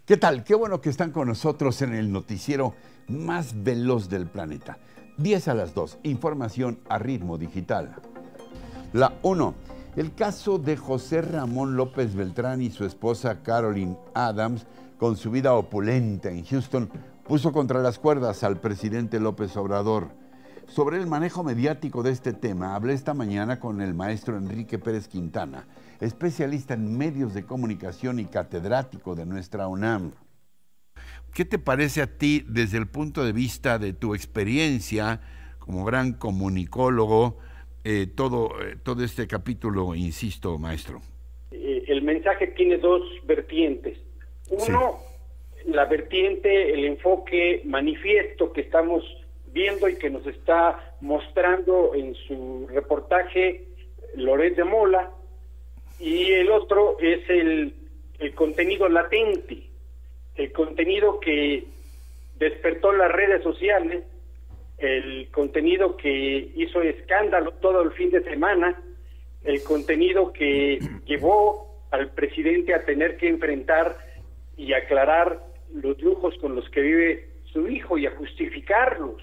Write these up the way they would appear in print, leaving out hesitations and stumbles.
¿Qué tal? Qué bueno que están con nosotros en el noticiero más veloz del planeta. 10 a las 2, información a ritmo digital. La 1. El caso de José Ramón López Beltrán y su esposa Carolyn Adams, con su vida opulenta en Houston, puso contra las cuerdas al presidente López Obrador. Sobre el manejo mediático de este tema, hablé esta mañana con el maestro Enrique Pérez Quintana, especialista en medios de comunicación y catedrático de nuestra UNAM. ¿Qué te parece a ti desde el punto de vista de tu experiencia como gran comunicólogo, todo este capítulo, insisto, maestro? El mensaje tiene dos vertientes. Uno, sí, la vertiente, el enfoque manifiesto que estamos viendo y que nos está mostrando en su reportaje Loret de Mola, y el otro es el contenido latente, el contenido que despertó las redes sociales, el contenido que hizo escándalo todo el fin de semana, el contenido que llevó al presidente a tener que enfrentar y aclarar los lujos con los que vive su hijo y a justificarlos.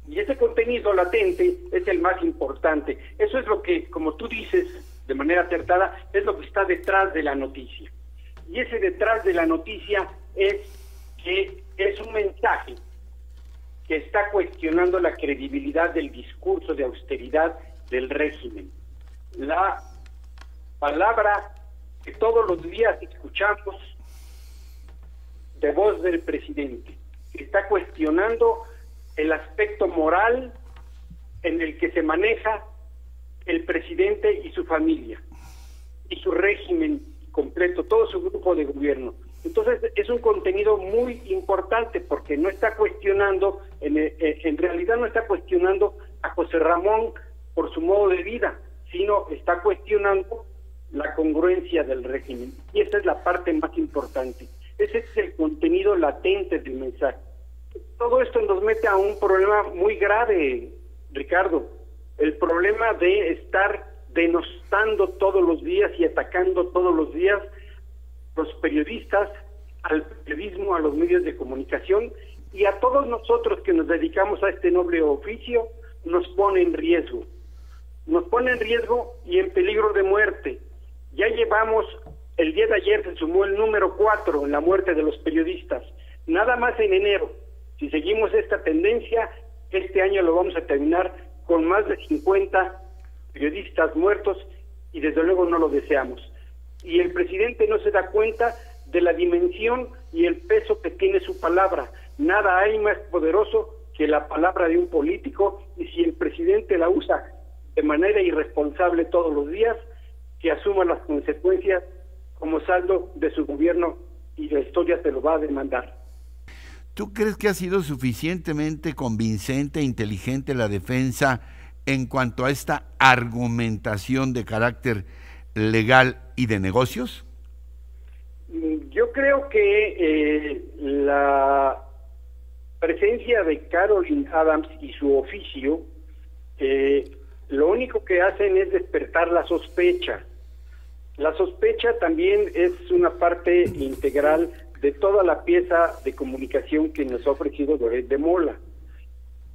Y ese contenido latente es el más importante. Eso es lo que, como tú dices, de manera acertada, es lo que está detrás de la noticia. Y ese detrás de la noticia es que es un mensaje que está cuestionando la credibilidad del discurso de austeridad del régimen. La palabra que todos los días escuchamos de voz del presidente, que está cuestionando el aspecto moral en el que se maneja el presidente y su familia, y su régimen completo, todo su grupo de gobierno. Entonces es un contenido muy importante porque no está cuestionando, en realidad no está cuestionando a José Ramón por su modo de vida, sino está cuestionando la congruencia del régimen. Y esa es la parte más importante. Ese es el contenido latente del mensaje. Todo esto nos mete a un problema muy grave, Ricardo, el problema de estar denostando todos los días y atacando todos los días los periodistas, al periodismo, a los medios de comunicación, y a todos nosotros que nos dedicamos a este noble oficio, nos pone en riesgo. Nos pone en riesgo y en peligro de muerte. Ya llevamos, el día de ayer se sumó el número 4 en la muerte de los periodistas. Nada más en enero. Si seguimos esta tendencia, este año lo vamos a terminar con más de 50 periodistas muertos, y desde luego no lo deseamos. Y el presidente no se da cuenta de la dimensión y el peso que tiene su palabra. Nada hay más poderoso que la palabra de un político, y si el presidente la usa de manera irresponsable todos los días, que asuma las consecuencias como saldo de su gobierno, y la historia se lo va a demandar. ¿Tú crees que ha sido suficientemente convincente e inteligente la defensa en cuanto a esta argumentación de carácter legal y de negocios? Yo creo que la presencia de Carolyn Adams y su oficio, lo único que hacen es despertar la sospecha. La sospecha también es una parte integral de toda la pieza de comunicación que nos ha ofrecido Loret de Mola.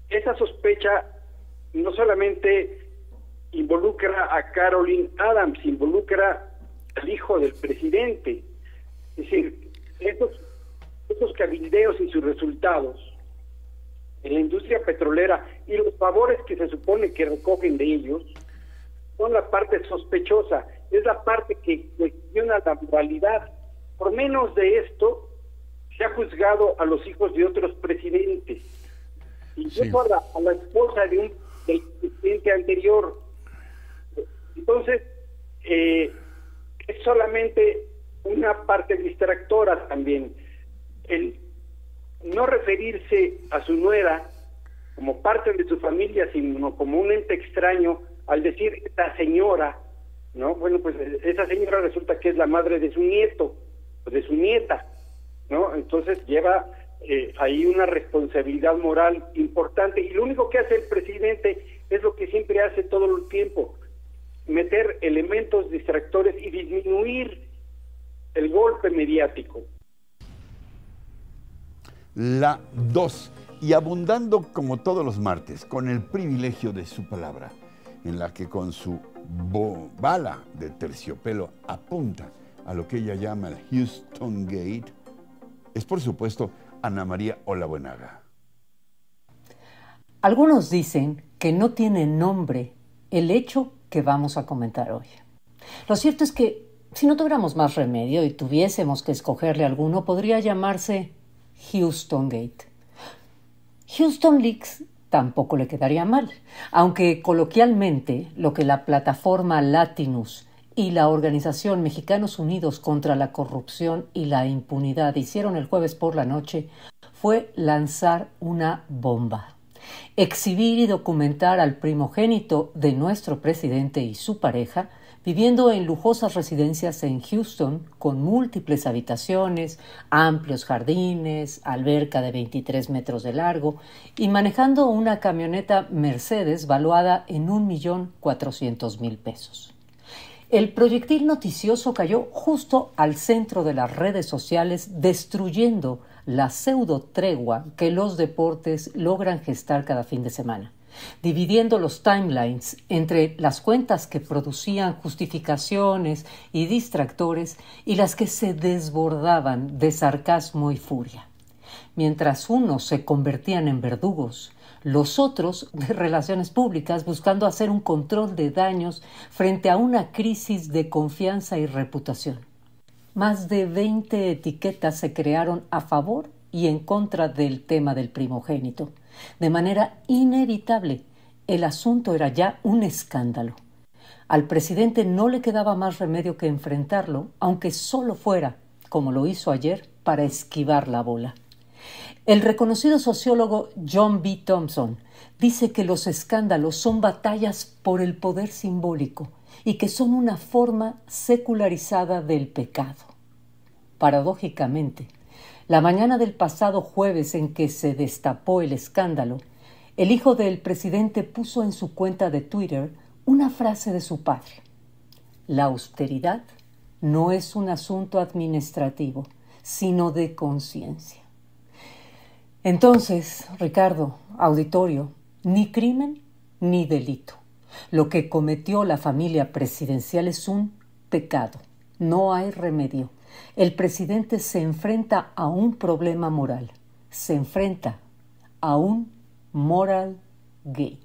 Esa sospecha no solamente involucra a Carolyn Adams, involucra al hijo del presidente. Es decir, esos cabildeos y sus resultados en la industria petrolera y los favores que se supone que recogen de ellos son la parte sospechosa, es la parte que cuestiona la moralidad. Por menos de esto se ha juzgado a los hijos de otros presidentes, incluso sí, a la esposa del presidente anterior. Entonces, es solamente una parte distractora también. El no referirse a su nuera como parte de su familia, sino como un ente extraño, al decir esta señora, ¿no? Bueno, pues esa señora resulta que es la madre de su nieto, de su nieta, ¿no? Entonces lleva ahí una responsabilidad moral importante, y lo único que hace el presidente es lo que siempre hace todo el tiempo: meter elementos distractores y disminuir el golpe mediático. La 2. Y abundando como todos los martes, con el privilegio de su palabra, en la que con su bala de terciopelo apunta a lo que ella llama el Houston Gate, es por supuesto Ana María Olabuenaga. Algunos dicen que no tiene nombre el hecho que vamos a comentar hoy. Lo cierto es que si no tuviéramos más remedio y tuviésemos que escogerle alguno, podría llamarse Houston Gate. Houston Leaks tampoco le quedaría mal, aunque coloquialmente lo que la plataforma Latinus y la Organización Mexicanos Unidos contra la Corrupción y la Impunidad hicieron el jueves por la noche fue lanzar una bomba. Exhibir y documentar al primogénito de nuestro presidente y su pareja viviendo en lujosas residencias en Houston con múltiples habitaciones, amplios jardines, alberca de 23 metros de largo y manejando una camioneta Mercedes valuada en $1.400.000 pesos. El proyectil noticioso cayó justo al centro de las redes sociales, destruyendo la pseudo tregua que los deportes logran gestar cada fin de semana, dividiendo los timelines entre las cuentas que producían justificaciones y distractores y las que se desbordaban de sarcasmo y furia. Mientras unos se convertían en verdugos, los otros de relaciones públicas buscando hacer un control de daños frente a una crisis de confianza y reputación. Más de 20 etiquetas se crearon a favor y en contra del tema del primogénito. De manera inevitable, el asunto era ya un escándalo. Al presidente no le quedaba más remedio que enfrentarlo, aunque solo fuera, como lo hizo ayer, para esquivar la bola. El reconocido sociólogo John B. Thompson dice que los escándalos son batallas por el poder simbólico y que son una forma secularizada del pecado. Paradójicamente, la mañana del pasado jueves en que se destapó el escándalo, el hijo del presidente puso en su cuenta de Twitter una frase de su padre: la austeridad no es un asunto administrativo, sino de conciencia. Entonces, Ricardo, auditorio, ni crimen ni delito. Lo que cometió la familia presidencial es un pecado. No hay remedio. El presidente se enfrenta a un problema moral. Se enfrenta a un moral gate.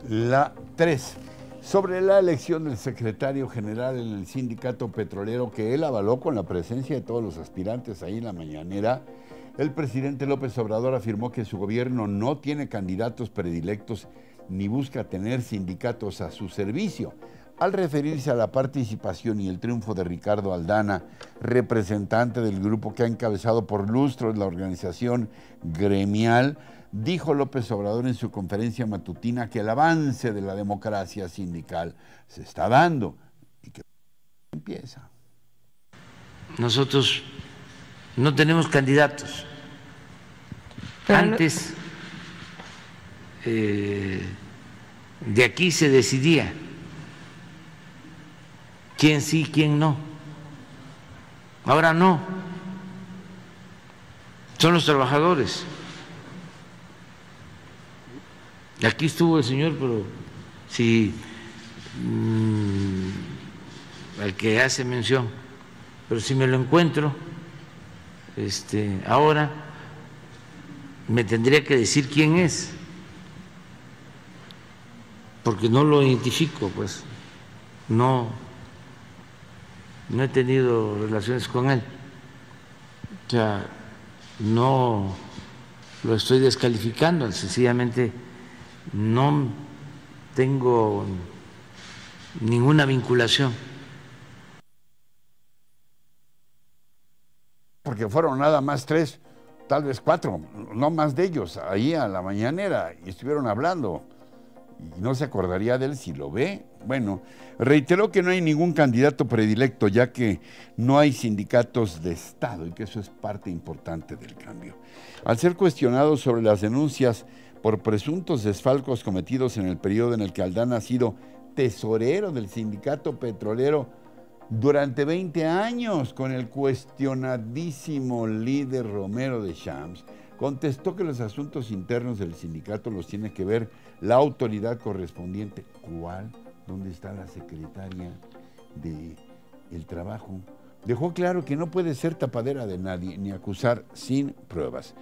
La 3. Sobre la elección del secretario general en el sindicato petrolero que él avaló con la presencia de todos los aspirantes ahí en la mañanera, el presidente López Obrador afirmó que su gobierno no tiene candidatos predilectos ni busca tener sindicatos a su servicio. Al referirse a la participación y el triunfo de Ricardo Aldana, representante del grupo que ha encabezado por lustros la organización gremial, dijo López Obrador en su conferencia matutina que el avance de la democracia sindical se está dando y que empieza. Nosotros no tenemos candidatos. Antes de aquí se decidía quién sí, quién no. Ahora no. Son los trabajadores. Aquí estuvo el señor, pero si al que hace mención, pero si me lo encuentro ahora me tendría que decir quién es, porque no lo identifico, pues no he tenido relaciones con él, o sea, no lo estoy descalificando, sencillamente no tengo ninguna vinculación. Porque fueron nada más 3, tal vez 4, no más de ellos, ahí a la mañanera, y estuvieron hablando, y no se acordaría de él si lo ve. Bueno, reiteró que no hay ningún candidato predilecto, ya que no hay sindicatos de Estado, y que eso es parte importante del cambio. Al ser cuestionado sobre las denuncias por presuntos desfalcos cometidos en el periodo en el que Aldana ha sido tesorero del sindicato petrolero, durante 20 años con el cuestionadísimo líder Romero de Champs, contestó que los asuntos internos del sindicato los tiene que ver la autoridad correspondiente. ¿Cuál? ¿Dónde está la secretaria del Trabajo? Dejó claro que no puede ser tapadera de nadie ni acusar sin pruebas.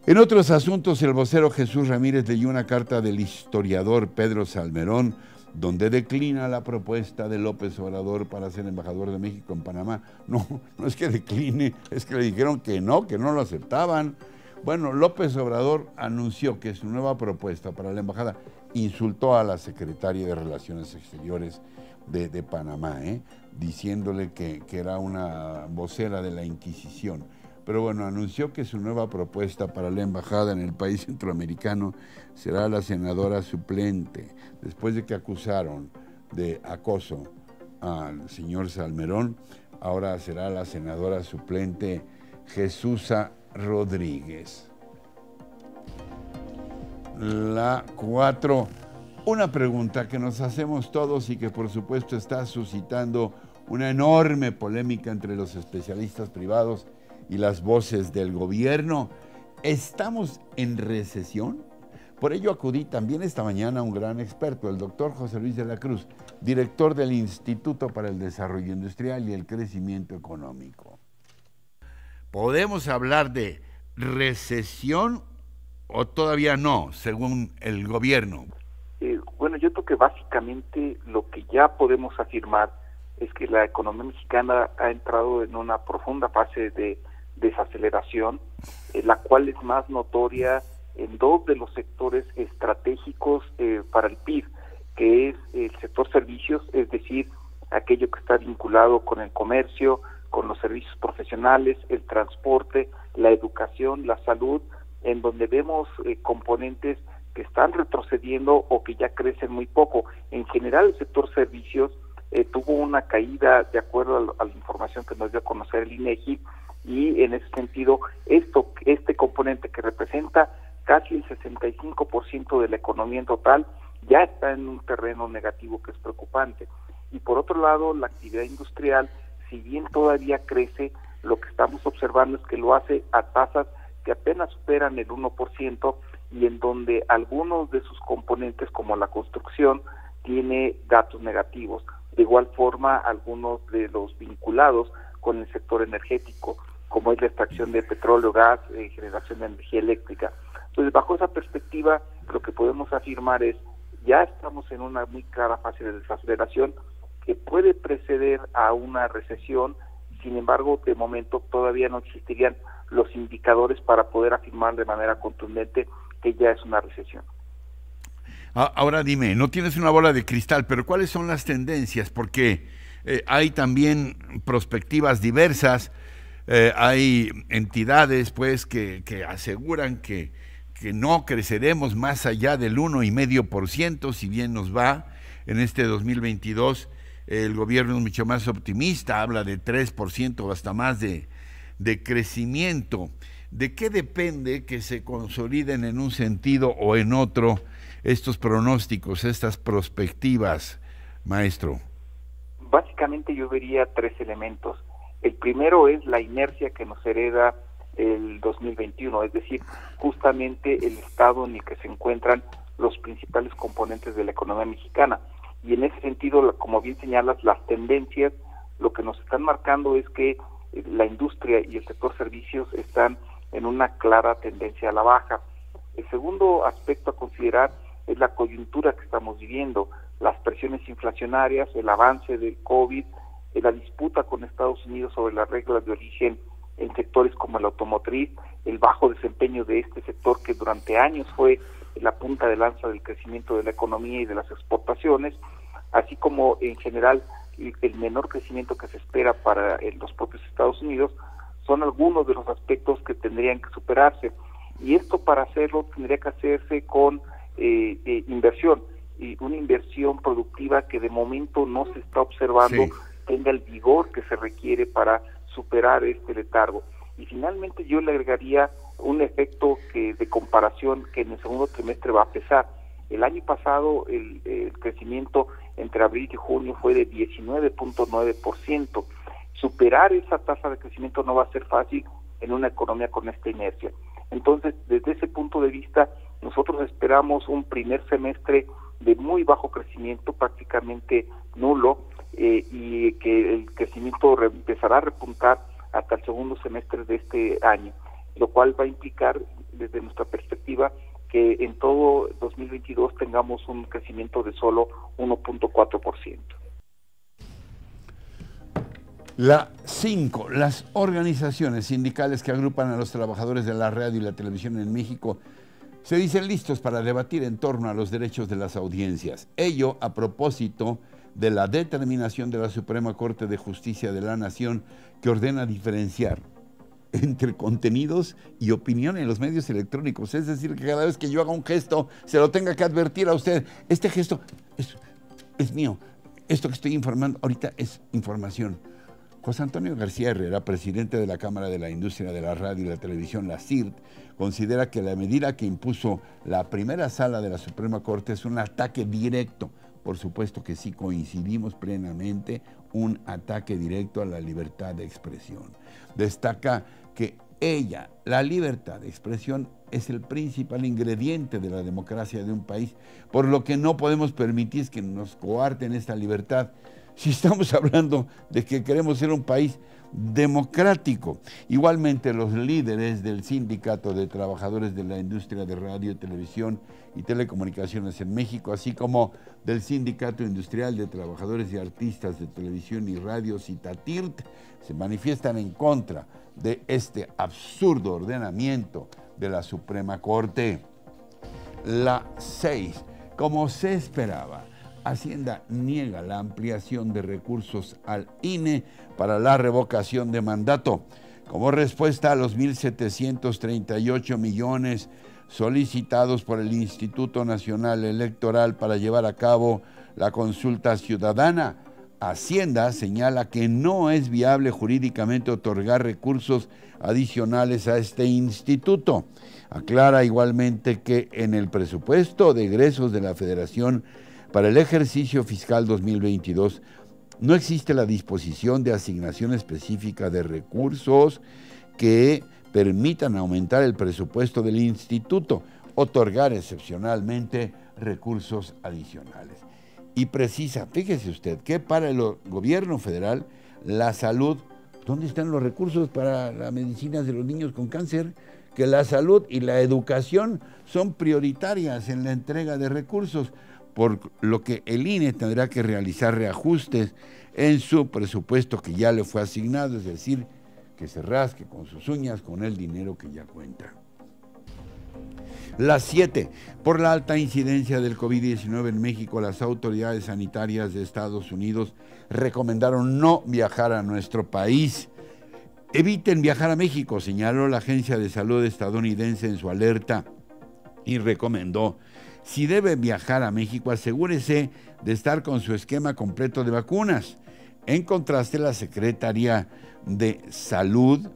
En otros asuntos, el vocero Jesús Ramírez leyó una carta del historiador Pedro Salmerón, donde declina la propuesta de López Obrador para ser embajador de México en Panamá. No es que decline, es que le dijeron que no lo aceptaban. Bueno, López Obrador anunció que su nueva propuesta para la embajada insultó a la secretaria de Relaciones Exteriores de Panamá, diciéndole que era una vocera de la Inquisición. Pero bueno, anunció que su nueva propuesta para la embajada en el país centroamericano será la senadora suplente, después de que acusaron de acoso al señor Salmerón. Ahora será la senadora suplente Jesusa Rodríguez. La 4, una pregunta que nos hacemos todos y que por supuesto está suscitando una enorme polémica entre los especialistas privados y las voces del gobierno. ¿Estamos en recesión? Por ello acudí también esta mañana a un gran experto, el doctor José Luis de la Cruz, director del Instituto para el Desarrollo Industrial y el Crecimiento Económico. ¿Podemos hablar de recesión o todavía no, según el gobierno? Bueno, yo creo que básicamente lo que ya podemos afirmar es que la economía mexicana ha entrado en una profunda fase de desaceleración, la cual es más notoria en dos de los sectores estratégicos para el PIB, que es el sector servicios, es decir, aquello que está vinculado con el comercio, con los servicios profesionales, el transporte, la educación, la salud, en donde vemos componentes que están retrocediendo o que ya crecen muy poco. En general, el sector servicios tuvo una caída de acuerdo a la información que nos dio a conocer el INEGI, y en ese sentido, este componente que representa casi el 65% de la economía en total, ya está en un terreno negativo que es preocupante. Y por otro lado, la actividad industrial, si bien todavía crece, lo que estamos observando es que lo hace a tasas que apenas superan el 1%, y en donde algunos de sus componentes, como la construcción, tiene datos negativos. De igual forma, algunos de los vinculados con el sector energético, como es la extracción de petróleo, gas, generación de energía eléctrica. Entonces, bajo esa perspectiva, lo que podemos afirmar es, ya estamos en una muy clara fase de desaceleración que puede preceder a una recesión. Sin embargo, de momento todavía no existirían los indicadores para poder afirmar de manera contundente que ya es una recesión. Ahora dime, no tienes una bola de cristal, pero ¿cuáles son las tendencias? Porque hay también perspectivas diversas, hay entidades pues que aseguran que no creceremos más allá del 1,5%, si bien nos va en este 2022. El gobierno es mucho más optimista, habla de 3% o hasta más de crecimiento. ¿De qué depende que se consoliden en un sentido o en otro estos pronósticos, estas perspectivas, maestro? Básicamente yo vería tres elementos. El primero es la inercia que nos hereda el 2021, es decir, justamente el estado en el que se encuentran los principales componentes de la economía mexicana. Y en ese sentido, como bien señalas, las tendencias, lo que nos están marcando es que la industria y el sector servicios están en una clara tendencia a la baja. El segundo aspecto a considerar es la coyuntura que estamos viviendo, las presiones inflacionarias, el avance del COVID, la disputa con Estados Unidos sobre las reglas de origen en sectores como el automotriz, el bajo desempeño de este sector que durante años fue la punta de lanza del crecimiento de la economía y de las exportaciones, así como en general el menor crecimiento que se espera para los propios Estados Unidos, son algunos de los aspectos que tendrían que superarse. Y esto, para hacerlo, tendría que hacerse con inversión, y una inversión productiva que de momento no se está observando tenga el vigor que se requiere para superar este letargo. Y finalmente yo le agregaría un efecto de comparación que en el segundo trimestre va a pesar. El año pasado el crecimiento entre abril y junio fue de 19.9%. Superar esa tasa de crecimiento no va a ser fácil en una economía con esta inercia. Entonces, desde ese punto de vista, nosotros esperamos un primer semestre de muy bajo crecimiento, prácticamente nulo, y que el crecimiento empezará a repuntar hasta el segundo semestre de este año, lo cual va a implicar, desde nuestra perspectiva, que en todo 2022 tengamos un crecimiento de solo 1.4%. La 5. Las organizaciones sindicales que agrupan a los trabajadores de la radio y la televisión en México se dicen listos para debatir en torno a los derechos de las audiencias. Ello a propósito de la determinación de la Suprema Corte de Justicia de la Nación, que ordena diferenciar entre contenidos y opinión en los medios electrónicos. Es decir, que cada vez que yo haga un gesto, se lo tenga que advertir a usted. Este gesto es mío. Esto que estoy informando ahorita es información. José Antonio García Herrera, presidente de la Cámara de la Industria de la Radio y la Televisión, la CIRT, considera que la medida que impuso la primera sala de la Suprema Corte es un ataque directo. Por supuesto que sí, coincidimos plenamente, un ataque directo a la libertad de expresión. Destaca que la libertad de expresión, es el principal ingrediente de la democracia de un país, por lo que no podemos permitir que nos coarten esta libertad. Si estamos hablando de que queremos ser un país democrático. Igualmente, los líderes del Sindicato de Trabajadores de la Industria de Radio, Televisión y Telecomunicaciones en México, así como del Sindicato Industrial de Trabajadores y Artistas de Televisión y Radio, Citatirt, se manifiestan en contra de este absurdo ordenamiento de la Suprema Corte. La 6. Como se esperaba, Hacienda niega la ampliación de recursos al INE para la revocación de mandato. Como respuesta a los 1.738 millones solicitados por el Instituto Nacional Electoral para llevar a cabo la consulta ciudadana, Hacienda señala que no es viable jurídicamente otorgar recursos adicionales a este instituto. Aclara igualmente que en el presupuesto de egresos de la Federación para el ejercicio fiscal 2022 no existe la disposición de asignación específica de recursos que permitan aumentar el presupuesto del instituto, otorgar excepcionalmente recursos adicionales. Y precisa, fíjese usted, que para el gobierno federal, la salud, ¿dónde están los recursos para la medicina de los niños con cáncer? Que la salud y la educación son prioritarias en la entrega de recursos, por lo que el INE tendrá que realizar reajustes en su presupuesto que ya le fue asignado, es decir, que se rasque con sus uñas con el dinero que ya cuenta. La 7. Por la alta incidencia del COVID-19 en México, las autoridades sanitarias de Estados Unidos recomendaron no viajar a nuestro país. Eviten viajar a México, señaló la Agencia de Salud estadounidense en su alerta y recomendó: si debe viajar a México, asegúrese de estar con su esquema completo de vacunas. En contraste, la Secretaría de Salud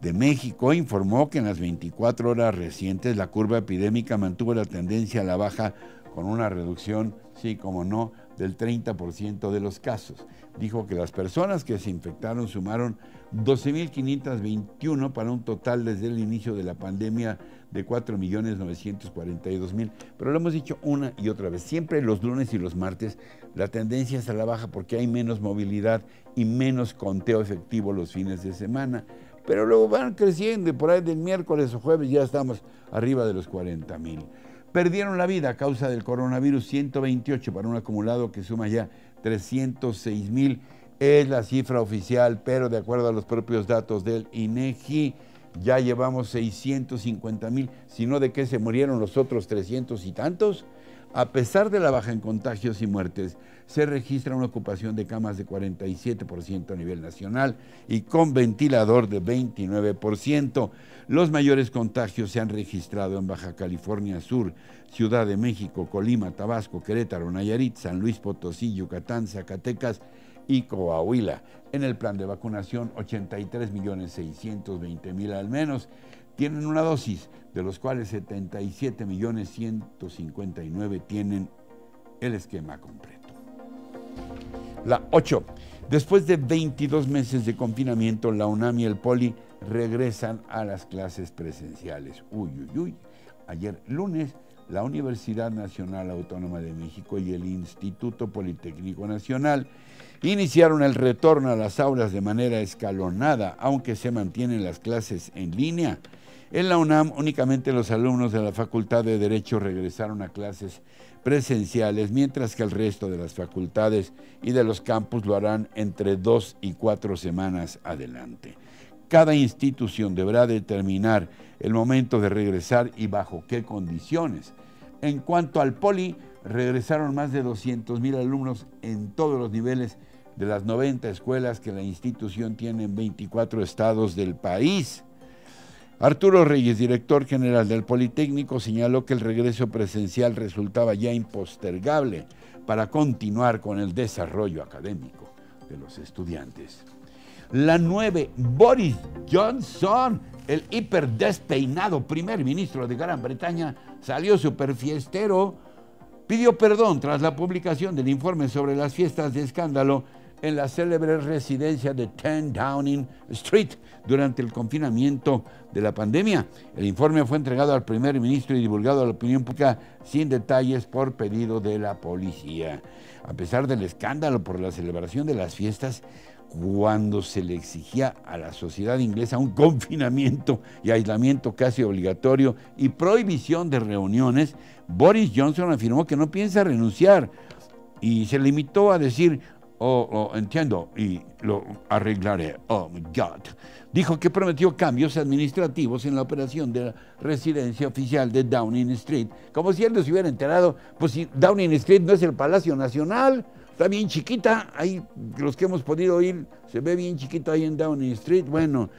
de México informó que en las 24 horas recientes la curva epidémica mantuvo la tendencia a la baja con una reducción, sí, como no, del 30% de los casos. Dijo que las personas que se infectaron sumaron 12.521 para un total desde el inicio de la pandemia de 4.942.000. Pero lo hemos dicho una y otra vez, siempre los lunes y los martes la tendencia es a la baja porque hay menos movilidad y menos conteo efectivo los fines de semana. Pero luego van creciendo y por ahí del miércoles o jueves ya estamos arriba de los 40.000. Perdieron la vida a causa del coronavirus 128 para un acumulado que suma ya 306.000. Es la cifra oficial, pero de acuerdo a los propios datos del INEGI, ya llevamos 650.000, sino de que se murieron los otros 300 y tantos. A pesar de la baja en contagios y muertes, se registra una ocupación de camas de 47% a nivel nacional y con ventilador de 29%. Los mayores contagios se han registrado en Baja California Sur, Ciudad de México, Colima, Tabasco, Querétaro, Nayarit, San Luis Potosí, Yucatán, Zacatecas y Coahuila. En el plan de vacunación, 83.620.000 al menos tienen una dosis, de los cuales 77.159.000 tienen el esquema completo. La 8. Después de 22 meses de confinamiento, la UNAM y el Poli regresan a las clases presenciales. Uy, uy, uy. Ayer lunes, la Universidad Nacional Autónoma de México y el Instituto Politécnico Nacional iniciaron el retorno a las aulas de manera escalonada, aunque se mantienen las clases en línea. En la UNAM, únicamente los alumnos de la Facultad de Derecho regresaron a clases presenciales, mientras que el resto de las facultades y de los campus lo harán entre 2 y 4 semanas adelante. Cada institución deberá determinar el momento de regresar y bajo qué condiciones. En cuanto al Poli, regresaron más de 200,000 alumnos en todos los niveles de las 90 escuelas que la institución tiene en 24 estados del país. Arturo Reyes, director general del Politécnico, señaló que el regreso presencial resultaba ya impostergable para continuar con el desarrollo académico de los estudiantes. La 9, Boris Johnson, el hiperdespeinado primer ministro de Gran Bretaña, salió súper fiestero, pidió perdón tras la publicación del informe sobre las fiestas de escándalo en la célebre residencia de 10 Downing Street durante el confinamiento de la pandemia. El informe fue entregado al primer ministro y divulgado a la opinión pública sin detalles por pedido de la policía. A pesar del escándalo por la celebración de las fiestas, cuando se le exigía a la sociedad inglesa un confinamiento y aislamiento casi obligatorio y prohibición de reuniones, Boris Johnson afirmó que no piensa renunciar y se limitó a decir: entiendo y lo arreglaré. Oh my God. Dijo que prometió cambios administrativos en la operación de la residencia oficial de Downing Street, como si él no se hubiera enterado. Pues si Downing Street no es el Palacio Nacional, está bien chiquita, ahí los que hemos podido ir, se ve bien chiquito ahí en Downing Street. Bueno,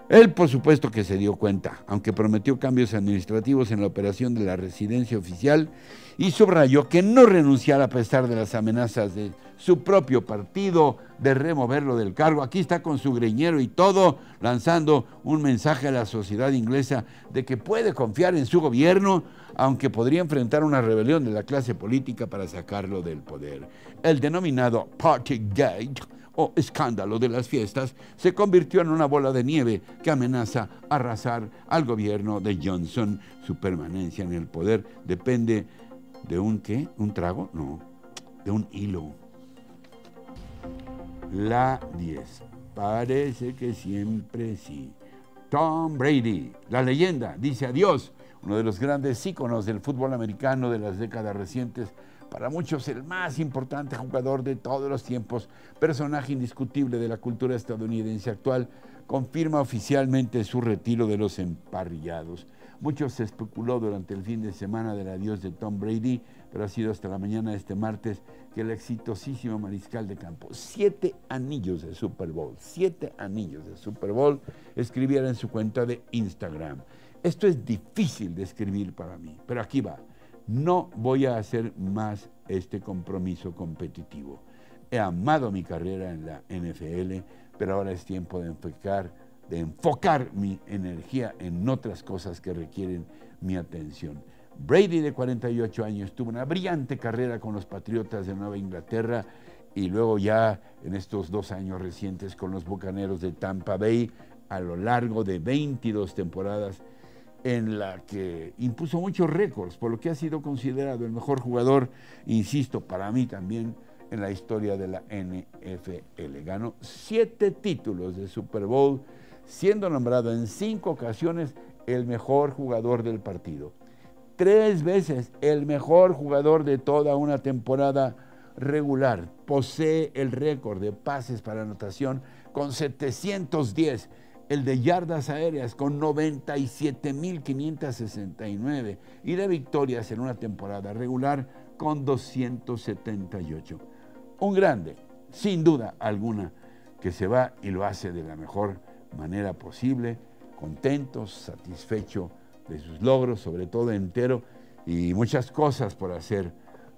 él por supuesto que se dio cuenta, aunque prometió cambios administrativos en la operación de la residencia oficial, y subrayó que no renunciará a pesar de las amenazas de su propio partido de removerlo del cargo. Aquí está con su greñero y todo, lanzando un mensaje a la sociedad inglesa de que puede confiar en su gobierno, aunque podría enfrentar una rebelión de la clase política para sacarlo del poder. El denominado Partygate, o escándalo de las fiestas, se convirtió en una bola de nieve que amenaza arrasar al gobierno de Johnson. Su permanencia en el poder depende de un ¿qué? ¿Un trago? No, de un hilo. La 10. Parece que siempre sí. Tom Brady, la leyenda, dice adiós. Uno de los grandes íconos del fútbol americano de las décadas recientes, para muchos el más importante jugador de todos los tiempos, personaje indiscutible de la cultura estadounidense actual, confirma oficialmente su retiro de los emparrillados. Mucho se especuló durante el fin de semana del adiós de Tom Brady, pero ha sido hasta la mañana de este martes que el exitosísimo mariscal de campo, 7 anillos de Super Bowl, 7 anillos de Super Bowl, escribiera en su cuenta de Instagram: esto es difícil de escribir para mí, pero aquí va. No voy a hacer más este compromiso competitivo. He amado mi carrera en la NFL, pero ahora es tiempo de enfocar mi energía en otras cosas que requieren mi atención. Brady, de 48 años, tuvo una brillante carrera con los Patriotas de Nueva Inglaterra y luego ya en estos 2 años recientes con los Bucaneros de Tampa Bay, a lo largo de 22 temporadas, en la que impuso muchos récords, por lo que ha sido considerado el mejor jugador, insisto, para mí también, en la historia de la NFL. Ganó 7 títulos de Super Bowl, siendo nombrado en 5 ocasiones el mejor jugador del partido. 3 veces el mejor jugador de toda una temporada regular. Posee el récord de pases para anotación con 710, el de yardas aéreas con 97,569 y de victorias en una temporada regular con 278. Un grande, sin duda alguna, que se va y lo hace de la mejor manera posible, contento, satisfecho de sus logros, sobre todo entero, y muchas cosas por hacer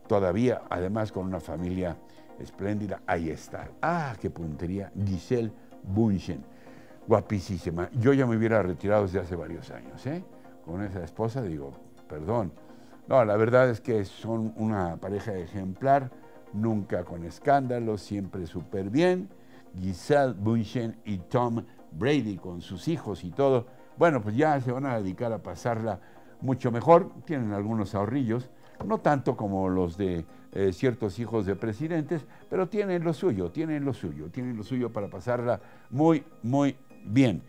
todavía, además con una familia espléndida. Ahí está. ¡Ah, qué puntería! Gisele Bündchen, guapísima. Yo ya me hubiera retirado desde hace varios años, ¿eh? Con esa esposa, digo, perdón. No, la verdad es que son una pareja ejemplar, nunca con escándalos, siempre súper bien. Gisele Bündchen y Tom Brady con sus hijos y todo, bueno, pues ya se van a dedicar a pasarla mucho mejor. Tienen algunos ahorrillos, no tanto como los de ciertos hijos de presidentes, pero tienen lo suyo para pasarla muy, muy bien.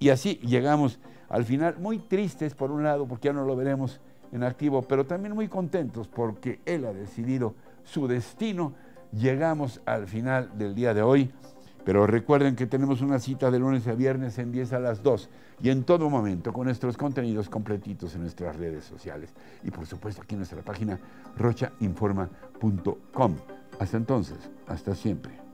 Y así llegamos al final, muy tristes por un lado, porque ya no lo veremos en activo, pero también muy contentos porque él ha decidido su destino. Llegamos al final del día de hoy, pero recuerden que tenemos una cita de lunes a viernes en 10 a las 2 y en todo momento con nuestros contenidos completitos en nuestras redes sociales y por supuesto aquí en nuestra página rochainforma.com. Hasta entonces, hasta siempre.